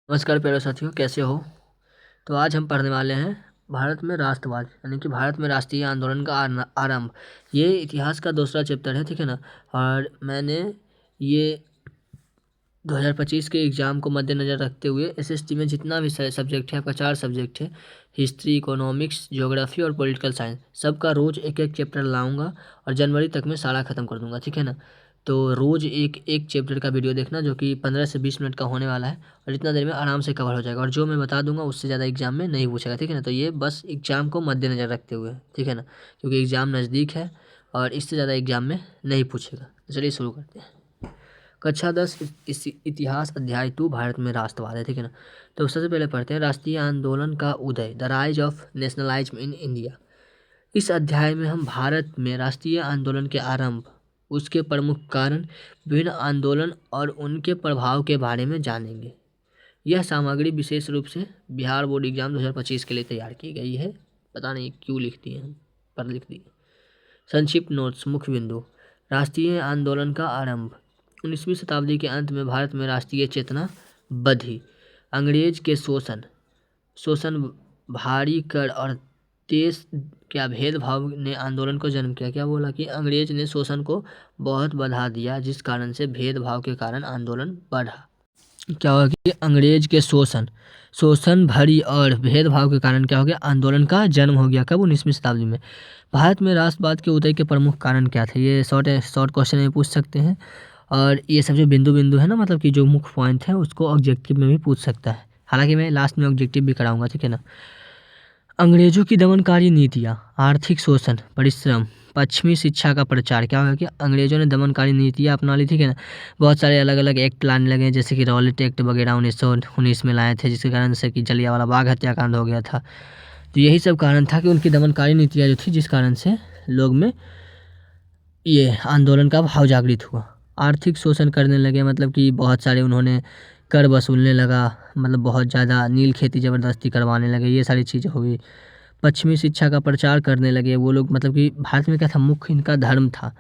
नमस्कार प्यारे साथियों, कैसे हो। तो आज हम पढ़ने वाले हैं भारत में राष्ट्रवाद यानी कि भारत में राष्ट्रीय आंदोलन का आरंभ। ये इतिहास का दूसरा चैप्टर है, ठीक है ना। और मैंने ये 2025 के एग्ज़ाम को मद्देनज़र रखते हुए एसएसटी में जितना भी सब्जेक्ट है, आपका 4 सब्जेक्ट है, हिस्ट्री, इकोनॉमिक्स, ज्योग्राफी और पॉलिटिकल साइंस, सबका रोज़ एक एक चैप्टर लाऊंगा और जनवरी तक में सारा ख़त्म कर दूंगा, ठीक है ना। तो रोज़ एक एक चैप्टर का वीडियो देखना, जो कि 15 से 20 मिनट का होने वाला है और इतना देर में आराम से कवर हो जाएगा। और जो मैं बता दूंगा उससे ज़्यादा एग्जाम में नहीं पूछेगा, ठीक है ना। तो ये बस एग्ज़ाम को मद्देनज़र रखते हुए, ठीक है ना, क्योंकि एग्ज़ाम नज़दीक है और इससे ज़्यादा एग्जाम में नहीं पूछेगा। तो चलिए शुरू करते हैं। कक्षा 10 इतिहास अध्याय 2 भारत में राष्ट्रवाद है, ठीक है ना। तो सबसे पहले पढ़ते हैं राष्ट्रीय आंदोलन का उदय, the rise of nationalism in India. इस अध्याय में हम भारत में राष्ट्रीय आंदोलन के आरंभ, उसके प्रमुख कारण, विभिन्न आंदोलन और उनके प्रभाव के बारे में जानेंगे। यह सामग्री विशेष रूप से बिहार बोर्ड एग्जाम 2025 के लिए तैयार की गई है। पता नहीं क्यों लिख दिए हम, पर लिख दिए। संक्षिप्त नोट्स, मुख्य बिंदु। राष्ट्रीय आंदोलन का आरंभ। 19वीं शताब्दी के अंत में भारत में राष्ट्रीय चेतना बढ़ी। अंग्रेज के शोषण, भारी कर और तेज भेदभाव ने आंदोलन को जन्म किया। क्या बोला कि अंग्रेज ने शोषण को बहुत बढ़ा दिया, जिस कारण से भेदभाव के कारण आंदोलन बढ़ा। क्या हुआ कि अंग्रेज के शोषण भरी और भेदभाव के कारण क्या हो गया, आंदोलन का जन्म हो गया। कब? 19वीं शताब्दी में। भारत में राष्ट्रवाद के उदय के प्रमुख कारण क्या थे? ये शॉर्ट क्वेश्चन में पूछ सकते हैं। और ये सब जो बिंदु है ना, मतलब कि जो मुख्य पॉइंट है, उसको ऑब्जेक्टिव में भी पूछ सकता है। हालांकि मैं लास्ट में ऑब्जेक्टिव भी कराऊंगा, ठीक है ना। अंग्रेजों की दमनकारी नीतियाँ, आर्थिक शोषण, परिश्रम, पश्चिमी शिक्षा का प्रचार। क्या होगा कि अंग्रेजों ने दमनकारी नीतियाँ अपना ली, ठीक है ना। बहुत सारे अलग अलग एक्ट लाने लगे, जैसे कि रॉलेट एक्ट वगैरह 1919 में लाए थे, जिसके कारण से कि जलियांवाला बाग हत्याकांड हो गया था। तो यही सब कारण था कि उनकी दमनकारी नीतियाँ जो थी, जिस कारण से लोग में ये आंदोलन का भाव जागृत हुआ। आर्थिक शोषण करने लगे, मतलब कि बहुत सारे उन्होंने कर वसूलने लगा, मतलब बहुत ज़्यादा नील खेती ज़बरदस्ती करवाने लगे, ये सारी चीज़ें हुई। पश्चिमी शिक्षा का प्रचार करने लगे वो लोग, मतलब कि भारत में क्या था, मुख्य इनका धर्म था।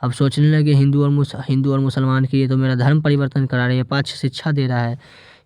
अब सोचने लगे हिंदू और मुसलमान की, ये तो मेरा धर्म परिवर्तन करा रहे हैं, पाश्चात्य शिक्षा दे रहा है,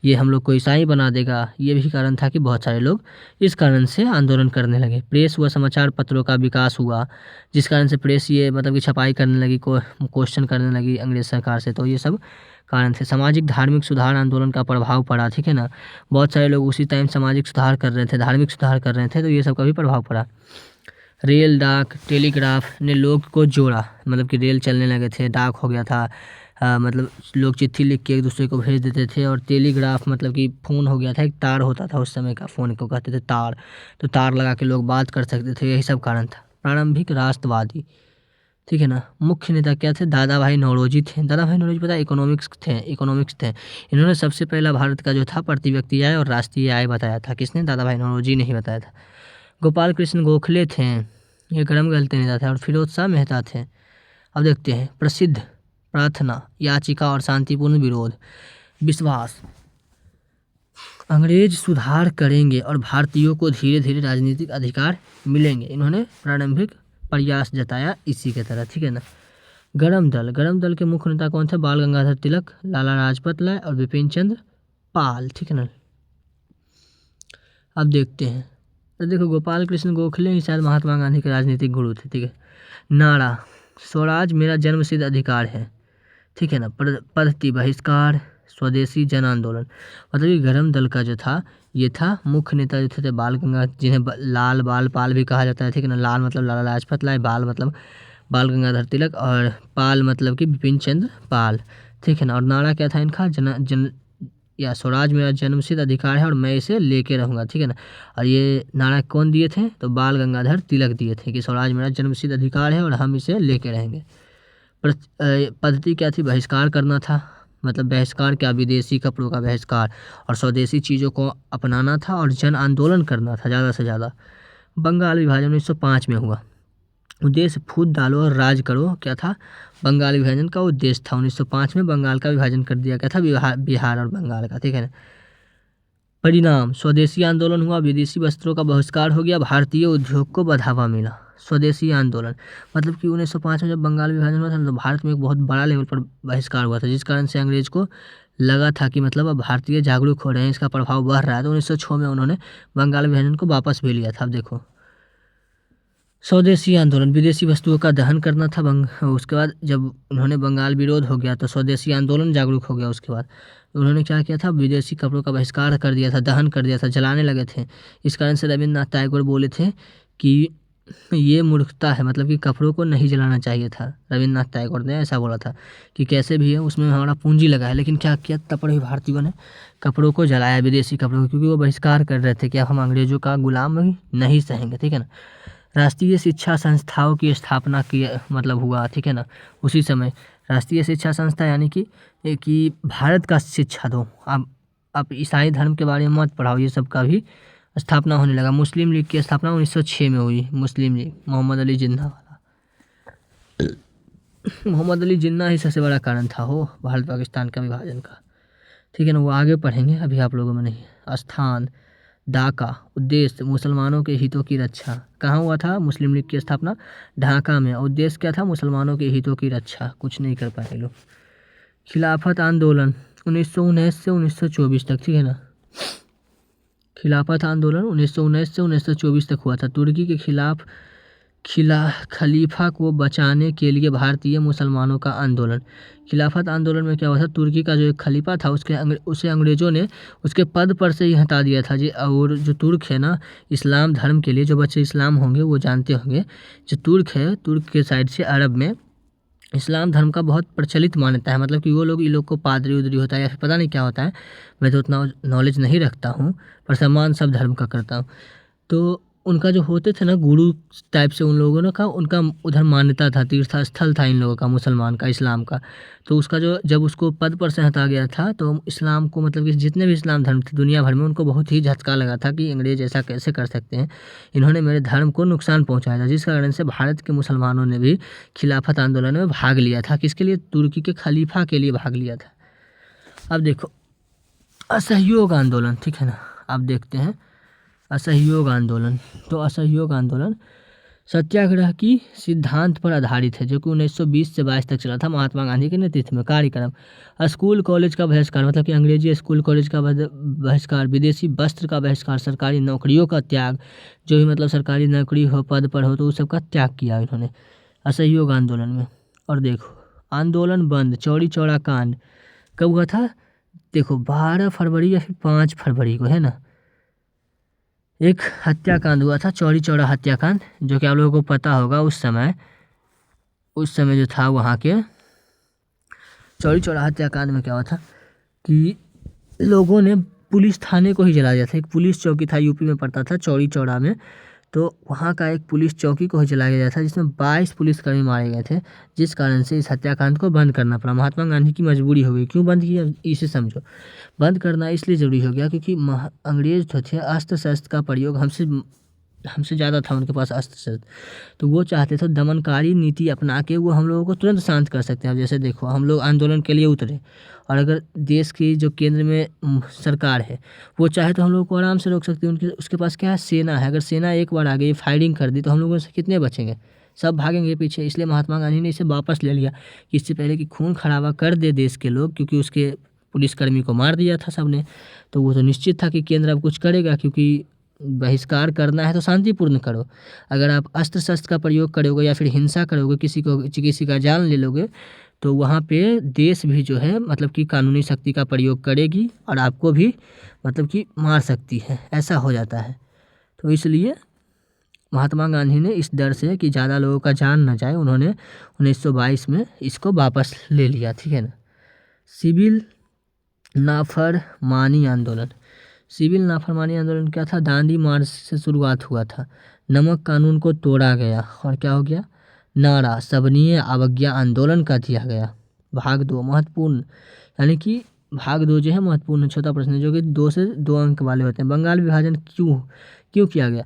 ये हम लोग को ईसाई बना देगा। ये भी कारण था कि बहुत सारे लोग इस कारण से आंदोलन करने लगे। प्रेस व समाचार पत्रों का विकास हुआ, जिस कारण से प्रेस ये मतलब कि छपाई करने लगी, क्वेश्चन करने लगी अंग्रेज सरकार से। तो ये सब कारण थे। सामाजिक धार्मिक सुधार आंदोलन का प्रभाव पड़ा, ठीक है ना। बहुत सारे लोग उसी टाइम सामाजिक सुधार कर रहे थे, धार्मिक सुधार कर रहे थे, तो ये सब का भी प्रभाव पड़ा। रेल, डाक, टेलीग्राफ ने लोग को जोड़ा, मतलब कि रेल चलने लगे थे, डाक हो गया था, मतलब लोग चिट्ठी लिख के एक दूसरे को भेज देते थे। और टेलीग्राफ मतलब कि फ़ोन हो गया था, एक तार होता था उस समय का, फ़ोन को कहते थे तार। तो तार लगा के लोग बात कर सकते थे, यही सब कारण था। प्रारंभिक राष्ट्रवादी, ठीक है ना। मुख्य नेता क्या थे? दादा भाई नौरोजी थे। दादा भाई नौरोजी पता है इकोनॉमिक्स थे। इन्होंने सबसे पहला भारत का जो था प्रति व्यक्ति आय और राष्ट्रीय आय बताया था। किसने? दादा भाई नौरोजी ने ही बताया था। गोपाल कृष्ण गोखले थे, ये गरम गलते नेता थे। और फिरोज शाह मेहता थे। अब देखते हैं प्रसिद्ध प्रार्थना, याचिका और शांतिपूर्ण विरोध। विश्वास, अंग्रेज सुधार करेंगे और भारतीयों को धीरे धीरे राजनीतिक अधिकार मिलेंगे। इन्होंने प्रारंभिक प्रयास जताया इसी के तरह, ठीक है ना। गरम दल के मुख्य नेता कौन थे? बाल गंगाधर तिलक, लाला लाजपत राय और विपिन चंद्र पाल, ठीक है ना। अब देखते हैं, तो देखो गोपाल कृष्ण गोखले ही शायद महात्मा गांधी के राजनीतिक गुरु थे, ठीक है। नारा, स्वराज मेरा जन्मसिद्ध अधिकार है, ठीक है ना। पद्धति, बहिष्कार, स्वदेशी जन आंदोलन। मतलब ये गरम दल का जो था, ये था मुख्य नेता जो थे बाल गंगाधर, जिन्हें लाल बाल पाल भी कहा जाता है, ठीक है ना। लाल मतलब लाला लाजपत राय, बाल मतलब बाल गंगाधर तिलक और पाल मतलब कि विपिन चंद्र पाल, ठीक है ना। और नारा क्या था इनका? या स्वराज मेरा जन्मसिद्ध अधिकार है और मैं इसे लेके रहूँगा, ठीक है ना। और ये नारा कौन दिए थे? तो बाल गंगाधर तिलक दिए थे कि स्वराज मेरा जन्मसिद्ध अधिकार है और हम इसे लेके रहेंगे। पद्धति क्या थी? बहिष्कार करना था, मतलब बहिष्कार क्या? विदेशी कपड़ों का बहिष्कार और स्वदेशी चीज़ों को अपनाना था और जन आंदोलन करना था ज़्यादा से ज़्यादा। बंगाल विभाजन 1905 में हुआ। उद्देश्य, फूट डालो और राज करो। क्या था? बंगाल विभाजन का उद्देश्य था। 1905 में बंगाल का विभाजन कर दिया गया था, बिहार और बंगाल का, ठीक है ना। परिणाम, स्वदेशी आंदोलन हुआ, विदेशी वस्त्रों का बहिष्कार हो गया, भारतीय उद्योग को बढ़ावा मिला। स्वदेशी आंदोलन मतलब कि 1905 में जब बंगाल विभाजन हुआ था तो भारत में एक बहुत बड़ा लेवल पर बहिष्कार हुआ था, जिस कारण से अंग्रेज को लगा था कि मतलब अब भारतीय जागरूक हो रहे हैं, इसका प्रभाव बढ़ रहा है, तो 1906 में उन्होंने बंगाल विभाजन को वापस भी लिया था। अब देखो स्वदेशी आंदोलन, विदेशी वस्तुओं का दहन करना था उसके बाद जब उन्होंने बंगाल विरोध हो गया तो स्वदेशी आंदोलन जागरूक हो गया। उसके बाद उन्होंने क्या किया था, विदेशी कपड़ों का बहिष्कार कर दिया था, दहन कर दिया था, जलाने लगे थे। इस कारण से रविन्द्रनाथ टैगोर बोले थे कि ये मूर्खता है, मतलब कि कपड़ों को नहीं जलाना चाहिए था। रविन्द्रनाथ टैगोर ने ऐसा बोला था कि कैसे भी है उसमें हमारा पूंजी लगा है, लेकिन क्या किया तब भी भारतीयों ने कपड़ों को जलाया, विदेशी कपड़ों को, क्योंकि वो बहिष्कार कर रहे थे कि अब हम अंग्रेजों का गुलाम नहीं सहेंगे, ठीक है ना। राष्ट्रीय शिक्षा संस्थाओं की स्थापना की मतलब हुआ, ठीक है ना। उसी समय राष्ट्रीय शिक्षा संस्था यानी कि भारत का शिक्षा दो, अब ईसाई धर्म के बारे में मत पढ़ाओ, ये सब का भी स्थापना होने लगा। मुस्लिम लीग की स्थापना 1906 में हुई। मुस्लिम लीग मोहम्मद अली जिन्ना वाला, मोहम्मद अली जिन्ना ही सबसे बड़ा कारण था हो भारत पाकिस्तान का विभाजन का, ठीक है ना। वो आगे पढ़ेंगे, अभी आप लोगों में नहीं है। स्थान ढाका, उद्देश्य मुसलमानों के हितों की रक्षा। कहाँ हुआ था मुस्लिम लीग की स्थापना? ढाका में। उद्देश्य क्या था? मुसलमानों के हितों की रक्षा, कुछ नहीं कर पाए लोग। खिलाफत आंदोलन 1919 से 1924 तक, ठीक है ना। खिलाफत आंदोलन 1919 से 1924 तक हुआ था। तुर्की के खिलाफ खलीफा को बचाने के लिए भारतीय मुसलमानों का आंदोलन। खिलाफत आंदोलन में क्या हुआ था, तुर्की का जो एक खलीफा था उसे अंग्रेज़ों ने उसके पद पर से ही हटा दिया था जी। और जो तुर्क है ना, इस्लाम धर्म के लिए जो बच्चे इस्लाम होंगे वो जानते होंगे, जो तुर्क है, तुर्क के साइड से अरब में इस्लाम धर्म का बहुत प्रचलित मान्यता है। मतलब कि वो लोग, इन लोग को पादरी उदरी होता है या फिर पता नहीं क्या होता है, मैं तो उतना नॉलेज नहीं रखता हूँ, पर सम्मान सब धर्म का करता हूँ। तो उनका जो होते थे ना गुरु टाइप से, उन लोगों ने का उनका उधर मान्यता था, तीर्थ स्थल था इन लोगों का, मुसलमान का, इस्लाम का। तो उसका जो जब उसको पद पर से हटा गया था तो इस्लाम को, मतलब कि जितने भी इस्लाम धर्म थे दुनिया भर में, उनको बहुत ही झटका लगा था कि अंग्रेज ऐसा कैसे कर सकते हैं, इन्होंने मेरे धर्म को नुकसान पहुँचाया था। जिस कारण से भारत के मुसलमानों ने भी खिलाफत आंदोलन में भाग लिया था। किसके लिए? तुर्की के खलीफा के लिए भाग लिया था। अब देखो असहयोग आंदोलन, ठीक है ना। अब देखते हैं असहयोग आंदोलन। तो असहयोग आंदोलन सत्याग्रह की सिद्धांत पर आधारित है, जो कि 1920 से 22 तक चला था। महात्मा गांधी के नेतृत्व में। कार्यक्रम स्कूल कॉलेज का बहिष्कार, मतलब कि अंग्रेजी स्कूल कॉलेज का बहिष्कार, विदेशी वस्त्र का बहिष्कार, सरकारी नौकरियों का त्याग, जो भी मतलब सरकारी नौकरी हो, पद पर हो, तो उस सब का त्याग किया इन्होंने असहयोग आंदोलन में। और देखो आंदोलन बंद, चौरी चौरा कांड कब हुआ था? देखो 12 फरवरी या फिर 5 फरवरी को, है ना। एक हत्याकांड हुआ था, चौरी चौरा हत्याकांड, जो कि आप लोगों को पता होगा। उस समय जो था वहाँ के चौरी चौरा हत्याकांड में क्या हुआ था कि लोगों ने पुलिस थाने को ही जला दिया था। एक पुलिस चौकी था, यूपी में पड़ता था चौरी चौरा में, तो वहाँ का एक पुलिस चौकी को ही जलाया गया था, जिसमें 22 पुलिसकर्मी मारे गए थे। जिस कारण से इस हत्याकांड को बंद करना पड़ा। महात्मा गांधी की मजबूरी हो गई। क्यों बंद किया इसे समझो। बंद करना इसलिए ज़रूरी हो गया क्योंकि अंग्रेज जो थे अस्त्र शस्त्र का प्रयोग हमसे ज़्यादा था उनके पास अस्त्र शस्त्र, तो वो चाहते थे दमनकारी नीति अपना के वो हम लोगों को तुरंत शांत कर सकते हैं। अब जैसे देखो हम लोग आंदोलन के लिए उतरे, और अगर देश की जो केंद्र में सरकार है वो चाहे तो हम लोग को आराम से रोक सकती है। उसके पास क्या है? सेना है। अगर सेना एक बार आ गई, फायरिंग कर दी, तो हम लोगों से कितने बचेंगे? सब भागेंगे पीछे। इसलिए महात्मा गांधी ने इसे वापस ले लिया कि इससे पहले कि खून खराबा कर दे देश के लोग, क्योंकि उसके पुलिसकर्मी को मार दिया था सबने, तो वो तो निश्चित था कि केंद्र अब कुछ करेगा, क्योंकि बहिष्कार करना है तो शांतिपूर्ण करो। अगर आप अस्त्र शस्त्र का प्रयोग करोगे या फिर हिंसा करोगे, किसी का जान ले लोगे, तो वहाँ पे देश भी जो है मतलब कि कानूनी शक्ति का प्रयोग करेगी और आपको भी मतलब कि मार सकती है। ऐसा हो जाता है। तो इसलिए महात्मा गांधी ने इस डर से कि ज़्यादा लोगों का जान न जाए, उन्होंने 1922 में इसको वापस ले लिया, ठीक है ना। सिविल नाफरमानी आंदोलन। सिविल नाफरमानी आंदोलन क्या था? दांडी मार्च से शुरुआत हुआ था। नमक कानून को तोड़ा गया और क्या हो गया? नारा सबनीय अवज्ञा आंदोलन का दिया गया। भाग 2 महत्वपूर्ण, यानी कि भाग 2 जो है महत्वपूर्ण छोटा प्रश्न, जो कि 2 से 2 अंक वाले होते हैं। बंगाल विभाजन क्यों किया गया?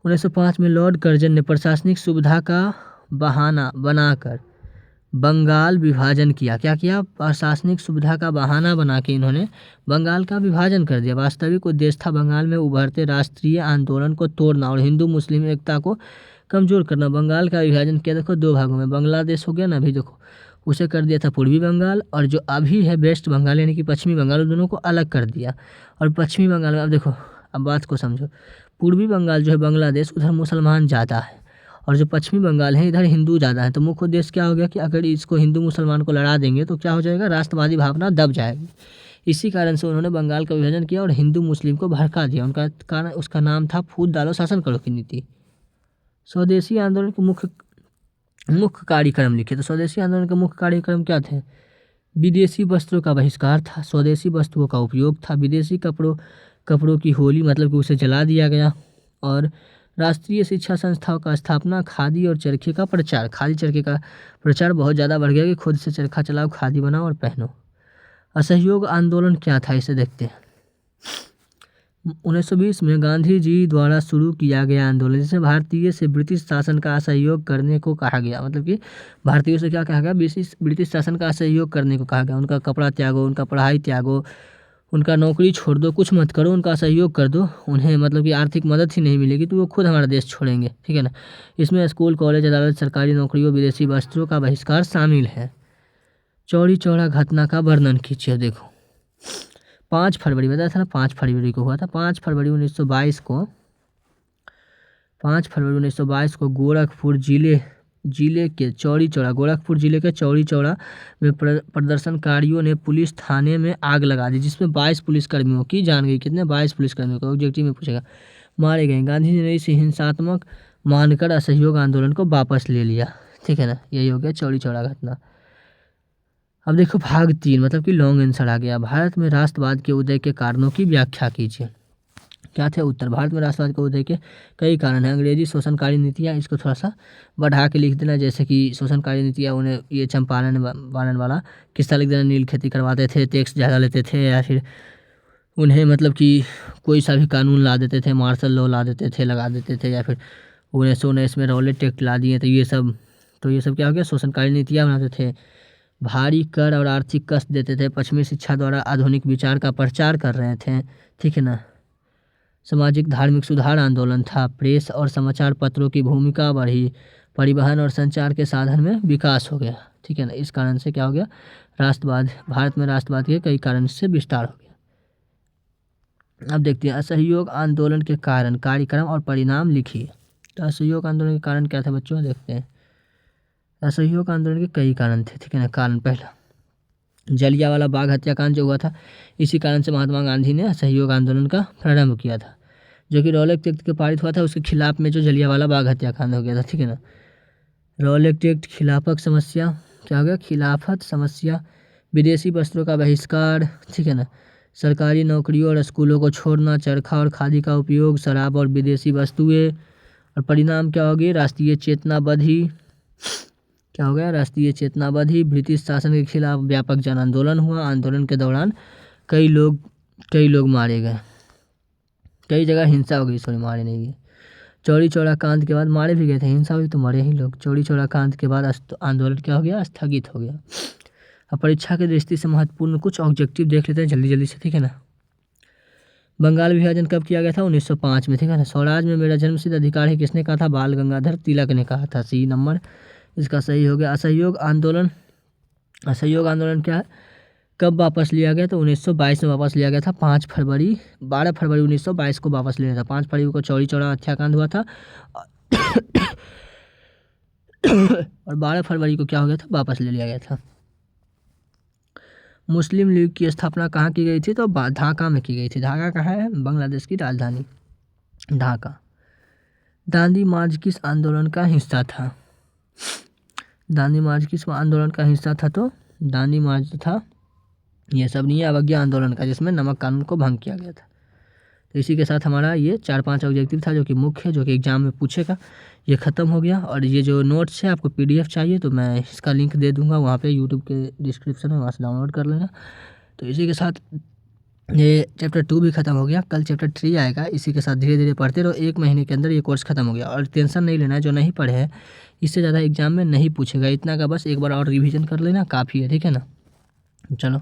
1905 में लॉर्ड कर्जन ने प्रशासनिक सुविधा का बहाना बनाकर बंगाल विभाजन किया। क्या किया? प्रशासनिक सुविधा का बहाना बना के इन्होंने बंगाल का विभाजन कर दिया। वास्तविक उद्देश्य था बंगाल में उभरते राष्ट्रीय आंदोलन को तोड़ना और हिंदू मुस्लिम एकता को कमजोर करना। बंगाल का विभाजन किया, देखो 2 भागों में। बांग्लादेश हो गया ना, अभी देखो उसे कर दिया था पूर्वी बंगाल, और जो अभी है वेस्ट बंगाल यानी कि पश्चिमी बंगाल, उन दोनों को अलग कर दिया। और पश्चिमी बंगाल में अब देखो, अब बात को समझो, पूर्वी बंगाल जो है बांग्लादेश, उधर मुसलमान ज़्यादा है, और जो पश्चिमी बंगाल है इधर हिंदू ज़्यादा है। तो मुख्य उद्देश्य क्या हो गया कि अगर इसको हिंदू मुसलमान को लड़ा देंगे तो क्या हो जाएगा, राष्ट्रवादी भावना दब जाएगी। इसी कारण से उन्होंने बंगाल का विभाजन किया और हिंदू मुस्लिम को भड़का दिया। उनका कारण, उसका नाम था फूट डालो शासन करो की नीति। स्वदेशी आंदोलन के मुख्य कार्यक्रम लिखे। तो स्वदेशी आंदोलन के मुख्य कार्यक्रम क्या थे? विदेशी वस्त्रों का बहिष्कार था, स्वदेशी वस्तुओं का उपयोग था, विदेशी कपड़ों की होली मतलब कि उसे जला दिया गया, और राष्ट्रीय शिक्षा संस्थाओं का स्थापना, खादी और चरखे का प्रचार। खादी चरखे का प्रचार बहुत ज़्यादा बढ़ गया कि खुद से चरखा चलाओ, खादी बनाओ और पहनो। असहयोग आंदोलन क्या था, इसे देखते हैं। 1920 में गांधी जी द्वारा शुरू किया गया आंदोलन, जिसमें भारतीय से ब्रिटिश शासन का असहयोग करने को कहा गया। मतलब कि भारतीयों से क्या कहा गया, ब्रिटिश शासन का असहयोग करने को कहा गया। उनका कपड़ा त्यागो, उनका पढ़ाई त्यागो, उनका नौकरी छोड़ दो, कुछ मत करो, उनका सहयोग कर दो। उन्हें मतलब कि आर्थिक मदद ही नहीं मिलेगी तो वो खुद हमारा देश छोड़ेंगे, ठीक है ना। इसमें स्कूल, कॉलेज, अदालत, सरकारी नौकरियों, विदेशी वस्त्रों का बहिष्कार शामिल है। चौरी चौरा घटना का वर्णन कीजिए। देखो 5 फरवरी बताया था ना, 5 फरवरी को हुआ था। 5 फरवरी 1922 को गोरखपुर जिले के चौरी चौरा, गोरखपुर जिले के चौरी चौरा में प्रदर्शनकारियों ने पुलिस थाने में आग लगा दी, जिसमें 22 पुलिसकर्मियों की जान गई। कितने? 22 पुलिसकर्मियों को ऑब्जेक्टिव में पूछेगा। मारे गए। गांधी जी ने इसे हिंसात्मक मानकर असहयोग आंदोलन को वापस ले लिया, ठीक है ना। यही हो गया चौरी चौरा घटना। अब देखो भाग 3 मतलब कि लॉन्ग आंसर आ गया। भारत में राष्ट्रवाद के उदय के कारणों की व्याख्या कीजिए। क्या थे उत्तर? भारत में राष्ट्रवाद के उदय के कई कारण हैं। अंग्रेजी शोषणकारी नीतियाँ, इसको थोड़ा सा बढ़ा के लिख देना, जैसे कि शोषणकारी नीतियाँ, उन्हें ये चंपारण वाला किस्सा लिख देना। नील खेती करवाते थे, टैक्स ज़्यादा लेते थे, या फिर उन्हें मतलब कि कोई सा भी कानून ला देते थे, मार्शल लॉ ला देते थे, लगा देते थे, या फिर 1919 में रॉलेट टैक्स ला दिए। तो ये सब क्या हो गया, शोषणकारी नीतियाँ बनाते थे। भारी कर और आर्थिक कष्ट देते थे। पश्चिमी शिक्षा द्वारा आधुनिक विचार का प्रचार कर रहे थे, ठीक है ना। सामाजिक धार्मिक सुधार आंदोलन था। प्रेस और समाचार पत्रों की भूमिका बढ़ी। परिवहन और संचार के साधन में विकास हो गया, ठीक है ना। इस कारण से क्या हो गया, राष्ट्रवाद, भारत में राष्ट्रवाद के कई कारण से विस्तार हो गया। अब देखते हैं असहयोग आंदोलन के कारण, कार्यक्रम और परिणाम लिखिए। तो असहयोग आंदोलन के कारण क्या था बच्चों, देखते हैं। असहयोग आंदोलन के कई कारण थे, ठीक है ना। कारण पहला, जलियांवाला बाग हत्याकांड जो हुआ था, इसी कारण से महात्मा गांधी ने असहयोग आंदोलन का प्रारंभ किया था, जो कि रॉलेट एक्ट के पारित हुआ था। उसके खिलाफ में जो जलियांवाला बाग हत्याकांड हो गया था, ठीक है ना। रॉलेट एक्ट, खिलाफत समस्या, क्या हो गया, खिलाफत समस्या, विदेशी वस्त्रों का बहिष्कार, ठीक है ना। सरकारी नौकरियों और स्कूलों को छोड़ना, चरखा और खादी का उपयोग, शराब और विदेशी वस्तुएं। और परिणाम क्या हो गए, राष्ट्रीय चेतना बढ़ी। क्या हो गया, राष्ट्रीय चेतना बढ़ी। ब्रिटिश शासन के खिलाफ व्यापक जन आंदोलन हुआ। आंदोलन के दौरान कई लोग मारे गए, कई जगह हिंसा हो गई, सॉरी मारे नहीं गए। चौरी चौरा कांड के बाद मारे भी गए थे, हिंसा हुई तो मरे ही लोग। चौरी चौरा कांड के बाद आंदोलन क्या हो गया, स्थगित हो गया। अब परीक्षा की दृष्टि से महत्वपूर्ण कुछ ऑब्जेक्टिव देख लेते हैं जल्दी से, ठीक है ना। बंगाल विभाजन कब किया गया था, 1905 में, ठीक है ना। स्वराज में मेरा जन्मसिद्ध अधिकार है, किसने कहा था, बाल गंगाधर तिलक ने कहा था। सी नंबर इसका सही हो गया। असहयोग आंदोलन क्या है, कब वापस लिया गया, तो 1922 में वापस लिया गया था। 12 फरवरी 1922 को वापस लिया था। 5 फरवरी को चौरी चौरा हत्याकांड हुआ था और 12 फरवरी को क्या हो गया था, वापस ले लिया गया था। मुस्लिम लीग की स्थापना कहाँ की गई थी, तो ढाका में की गई थी। ढाका कहाँ है, बांग्लादेश की राजधानी ढाका। दांडी मार्च किस आंदोलन का हिस्सा था, दांडी मार्च किस आंदोलन का हिस्सा था, तो दांडी मार्च था ये सब नहीं है, अवज्ञा आंदोलन का, जिसमें नमक कानून को भंग किया गया था। तो इसी के साथ हमारा ये 4-5 ऑब्जेक्टिव था, जो कि मुख्य है, जो कि एग्जाम में पूछेगा, ये ख़त्म हो गया। और ये जो नोट्स है, आपको PDF चाहिए तो मैं इसका लिंक दे दूंगा वहाँ पे यूट्यूब के डिस्क्रिप्शन में, वहाँ से डाउनलोड कर लेना। तो इसी के साथ ये चैप्टर 2 भी ख़त्म हो गया। कल चैप्टर 3 आएगा। इसी के साथ धीरे धीरे पढ़ते रहो, 1 महीने के अंदर ये कोर्स ख़त्म हो गया। और टेंशन नहीं लेना है, जो नहीं पढ़े हैं इससे ज़्यादा एग्जाम में नहीं पूछेगा। इतना का बस एक बार और रिविज़न कर लेना, काफ़ी है, ठीक है ना। चलो।